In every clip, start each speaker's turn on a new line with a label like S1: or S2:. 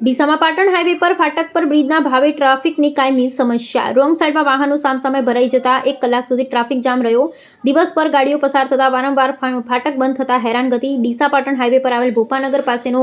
S1: ડીસામાં Patan highway પર ફાટક પર બ્રિજના ભાવે ટ્રાફિકની કાયમી સમસ્યા। રોંગ સાઈડમાં વાહનો સામસામે ભરાઈ જતા 1 કલાક સુધી ટ્રાફિક જામ રહ્યો। દિવસ પર ગાડીઓ પસાર થતા વારંવાર ફાટક બંધ થતા હેરાનગતિ। ડીસા પાટણ હાઈવે પર આવેલ ભોપાનગર પાસેનો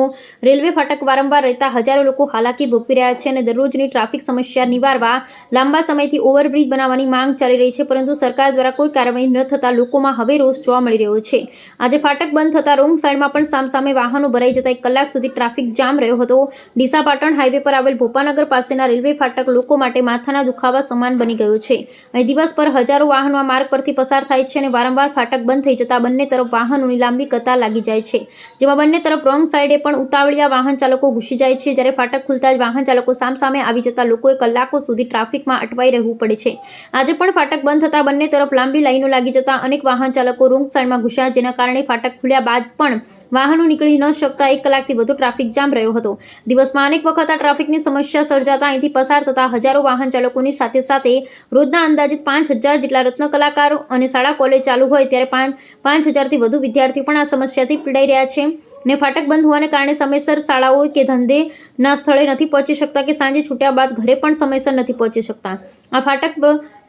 S1: રેલવે ફાટક વારંવાર રહેતા હજારો લોકો હાલાકી ભોગવી રહ્યા છે અને દરરોજની ટ્રાફિક સમસ્યા નિવારવા લાંબા સમયથી ઓવરબ્રિજ બનાવવાની માંગ ચાલી રહી છે, પરંતુ સરકાર દ્વારા કોઈ કાર્યવાહી ન થતા લોકોમાં હવે રોષ જોવા મળી રહ્યો છે। આજે ફાટક બંધ થતા રોંગ સાઈડમાં પણ સામસામે વાહનો ભરાઈ જતા 1 કલાક સુધી ટ્રાફિક જામ રહ્યો હતો। ડીસા પાટણ હાઈવે પર આવેલ ભોપાનગર પાસેના રેલવે ફાટક લોકો માટે માથાના દુખાવા સમાન બની ગયો છે। અહીં દિવસ પર હજારો વાહનો આ માર્ગ પરથી પસાર થાય છે અને વારંવાર ફાટક બંધ થઈ જતા બંને તરફ વાહનોની લાંબી કતાર લાગી જાય છે, જેમાં બંને તરફ રોંગ સાઈડે પણ ઉતાવળિયા વાહન ચાલકો ઘૂસી જાય છે। જ્યારે ફાટક ખુલતા જ વાહન ચાલકો સામસામે આવી જતા લોકોએ કલાકો સુધી ટ્રાફિકમાં અટવાઈ રહેવું પડે છે। આજે પણ ફાટક બંધ થતા બંને તરફ લાંબી લાઈનો લાગી જતા અનેક વાહન ચાલકો રોંગ સાઈડમાં ઘૂસ્યા, જેના કારણે ફાટક ખુલ્યા બાદ પણ વાહનો નીકળી ન શકતા 1 કલાકથી વધુ ટ્રાફિક જામ રહ્યો હતો। દિવસમાં અનેક વખત આ ટ્રાફિકની સમસ્યા સર્જાતા અહીંથી પસાર થતા હજારો વાહન ચાલકોની સાથે સાથે રોજના અંદાજિત 5000 જેટલા રત્ન કલાકારો અને શાળા કોલેજ ચાલુ હોય ત્યારે 5000થી વધુ વિદ્યાર્થીઓ પણ આ સમસ્યાથી પીડાઈ રહ્યા છે ને ફાટક બંધ હોવાને કારણે સમયસર શાળાઓ કે ધંધેના સ્થળે નથી પહોંચી શકતા કે સાંજે છૂટ્યા બાદ ઘરે પણ સમયસર નથી પહોંચી શકતા। આ ફાટક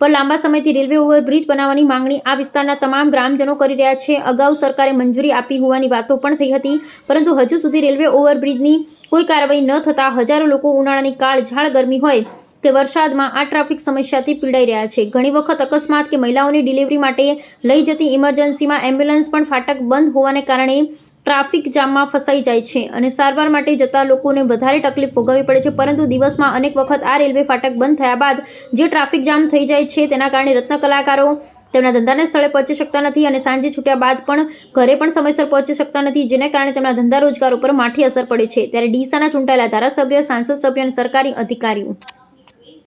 S1: પર લાંબા સમયથી રેલવે ઓવરબ્રિજ બનાવવાની માંગણી આ વિસ્તારના તમામ ગ્રામજનો કરી રહ્યા છે। અગાઉ સરકારે મંજૂરી આપી હોવાની વાતો પણ થઈ હતી, પરંતુ હજુ સુધી રેલવે ઓવરબ્રિજની કોઈ કાર્યવાહી ન થતા હજારો લોકો ઉનાળાની કાળઝાળ ગરમી હોય કે વરસાદમાં આ ટ્રાફિક સમસ્યાથી પીડાઈ રહ્યા છે। ઘણી વખત અકસ્માત કે મહિલાઓની ડિલિવરી માટે લઈ જતી ઇમરજન્સીમાં એમ્બ્યુલન્સ પણ ફાટક બંધ હોવાને કારણે ટ્રાફિક જામમાં ફસાઈ જાય છે અને સારવાર માટે જતા લોકોને વધારે તકલીફ ભોગવવી પડે છે, પરંતુ દિવસમાં અનેક વખત આ રેલવે ફાટક બંધ થયા બાદ જે ટ્રાફિક જામ થઈ જાય છે તેના કારણે રત્ન કલાકારો તેમના ધંધાના સ્થળે પહોંચી શકતા નથી અને સાંજે છૂટ્યા બાદ પણ ઘરે પણ સમયસર પહોંચી શકતા નથી, જેને કારણે તેમના ધંધા રોજગાર ઉપર માઠી અસર પડે છે। ત્યારે ડીસાના ચૂંટાયેલા ધારાસભ્ય, સાંસદ સભ્ય અને સરકારી અધિકારીઓ